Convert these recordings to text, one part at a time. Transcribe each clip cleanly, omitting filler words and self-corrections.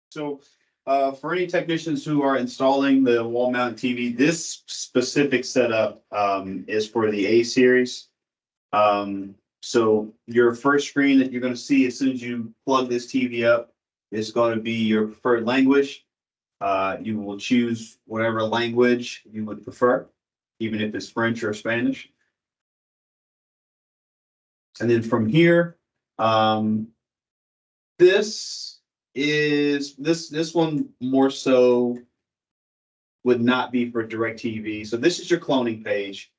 So for any technicians who are installing the wall mounted TV, this specific setup is for the A series. So your first screen that you're going to see as soon as you plug this TV up is going to be your preferred language. You will choose whatever language you would prefer, even if it's French or Spanish. And then from here, this one more so would not be for DirecTV. So this is your cloning page.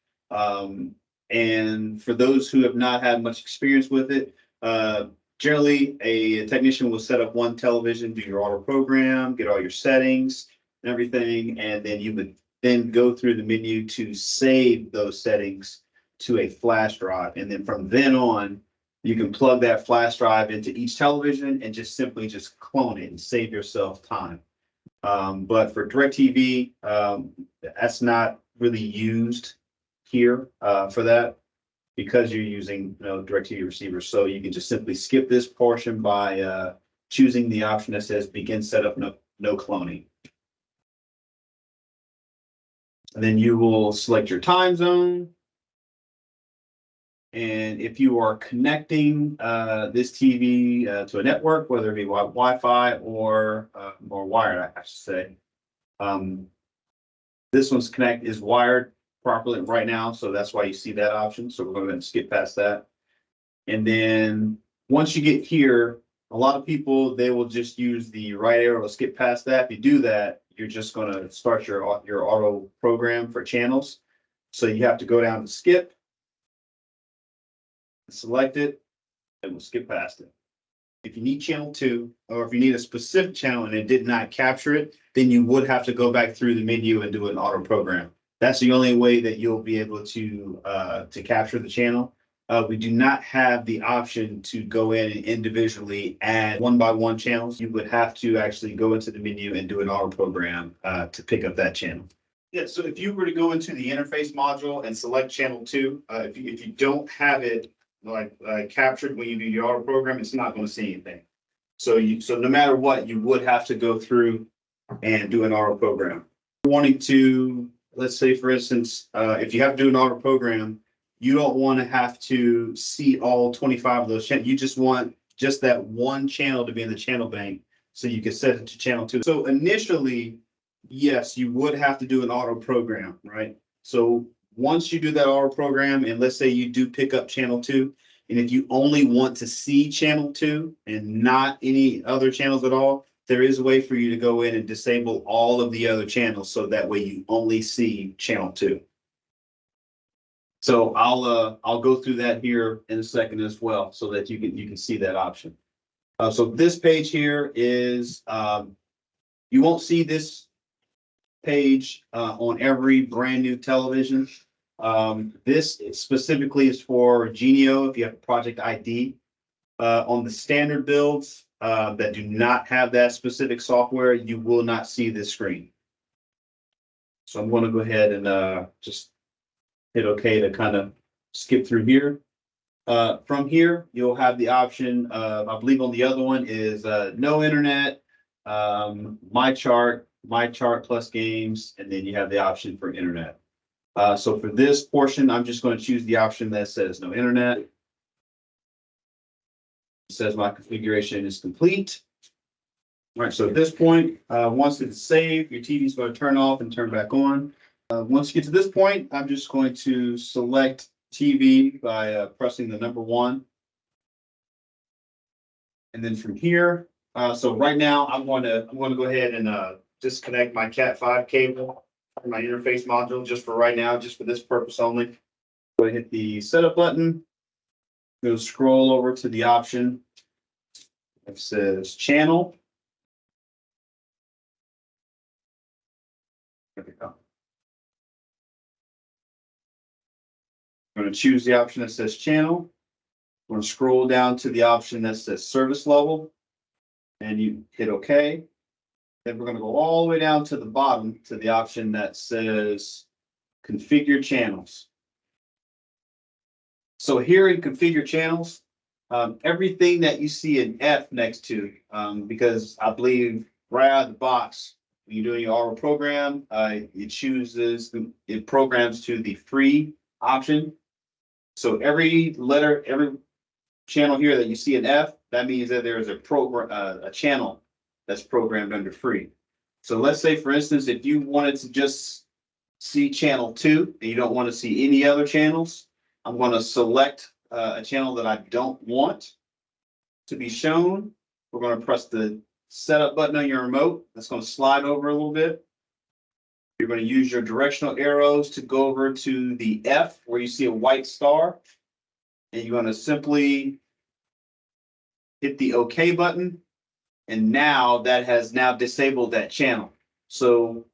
And for those who have not had much experience with it, generally a technician will set up one television, do your auto program, get all your settings and everything, and then you would then go through the menu to save those settings to a flash drive. And then from then on, you can plug that flash drive into each television and just simply just clone it and save yourself time. But for DirecTV, that's not really used here for that, because you're using DirecTV receivers. So you can just simply skip this portion by choosing the option that says begin setup, no cloning. And then you will select your time zone. And if you are connecting this TV to a network, whether it be Wi-Fi or wired, I should say, this one's is wired properly right now, so that's why you see that option. So we're going to skip past that. And then once you get here, a lot of people, they will just use the right arrow to skip past that. If you do that, you're just going to start your auto program for channels. So you have to go down to skip, select it, and we'll skip past it. If you need channel 2, or if you need a specific channel and it did not capture it, then you would have to go back through the menu and do an auto program. That's the only way that you'll be able to capture the channel. We do not have the option to go in and individually add one-by-one channels. You would have to actually go into the menu and do an auto program to pick up that channel. Yeah, so if you were to go into the interface module and select channel 2, if you don't have it captured when you do your auto program, it's not going to see anything. So no matter what, you would have to go through and do an auto program. Wanting to, let's say for instance, if you have to do an auto program, you don't want to have to see all 25 of those channels. You just want just that one channel to be in the channel bank, so you can set it to channel 2. So initially, yes, you would have to do an auto program, right? So once you do that auto program, and let's say you do pick up channel 2, and if you only want to see channel 2 and not any other channels at all, there is a way for you to go in and disable all of the other channels, so that way you only see channel 2. So I'll go through that here in a second as well, so that you can see that option. So this page here is you won't see this page on every brand new television. This specifically is for Genio if you have a project ID. On the standard builds that do not have that specific software, you will not see this screen. So I'm going to go ahead and just hit OK to kind of skip through here. From here, you'll have the option of, I believe on the other one is no internet, my chart plus games, and then you have the option for internet. So for this portion, I'm just going to choose the option that says no internet. It says my configuration is complete. All right, so at this point, once it's saved, your TV is going to turn off and turn back on. Once you get to this point, I'm just going to select TV by pressing the number 1. And then from here, so right now I'm going to go ahead and disconnect my Cat5 cable from my interface module just for right now, just for this purpose only. Go ahead and hit the setup button. Go scroll over to the option that says channel. There we go. I'm going to choose the option that says channel. I'm going to scroll down to the option that says service level, and you hit OK. Then we're going to go all the way down to the bottom to the option that says configure channels. So here in configure channels, everything that you see an F next to, because I believe right out of the box, when you're doing your auto program, it programs to the free option. So every letter, every channel here that you see an F, that means that there is a channel that's programmed under free. So let's say, for instance, if you wanted to just see channel 2 and you don't want to see any other channels, I'm going to select a channel that I don't want to be shown. We're going to press the setup button on your remote. That's going to slide over a little bit. You're going to use your directional arrows to go over to the F where you see a white star. And you're going to simply hit the OK button. And now that has now disabled that channel. So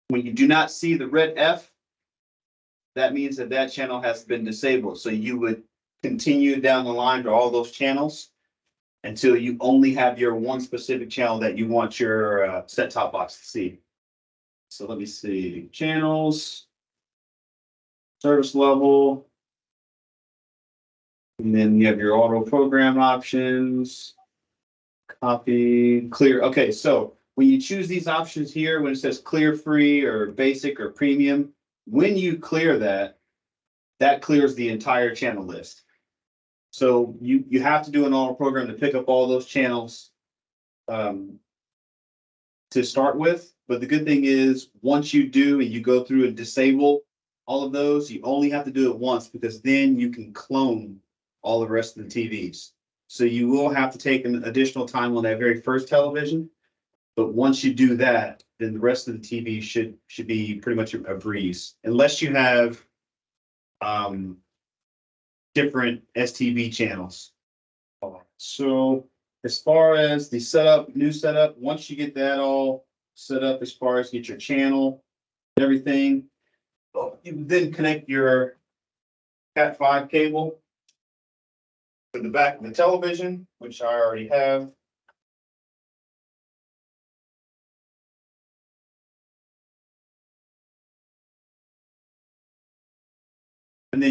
when you do not see the red F, that means that that channel has been disabled. So you would continue down the line to all those channels until you only have your one specific channel that you want your set-top box to see. So let me see, channels, service level, and then you have your auto program options, copy, clear. Okay, so when you choose these options here, when it says clear free or basic or premium, when you clear that, that clears the entire channel list. So you have to do an auto program to pick up all those channels to start with. But the good thing is, once you do and you go through and disable all of those, you only have to do it once, because then you can clone all the rest of the TVs. So you will have to take an additional time on that very first television. But once you do that, then the rest of the TV should be pretty much a breeze, unless you have different STV channels. So as far as the setup, new setup, once you get that all set up, as far as get your channel, everything, you then connect your Cat5 cable to the back of the television, which I already have. And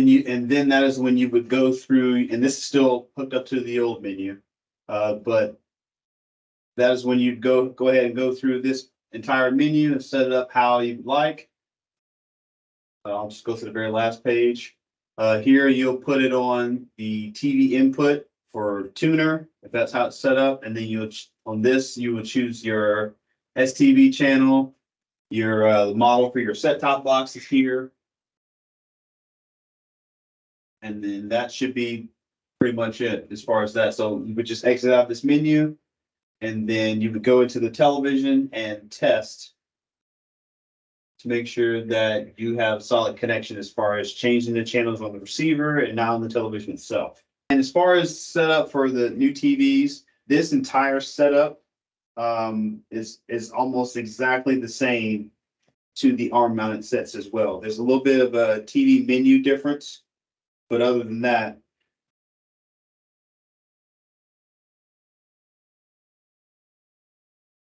then that is when you would go through, and this is still hooked up to the old menu, but that is when you'd go ahead and go through this entire menu and set it up how you'd like. I'll just go to the very last page. Here you'll put it on the TV input for tuner, if that's how it's set up, and then on this you would choose your STV channel, your model for your set-top box is here. And then that should be pretty much it as far as that. So you would just exit out this menu, and then you would go into the television and test to make sure that you have solid connection as far as changing the channels on the receiver and now on the television itself. And as far as setup for the new TVs, this entire setup is almost exactly the same to the arm mounted sets as well. There's a little bit of a TV menu difference, but other than that,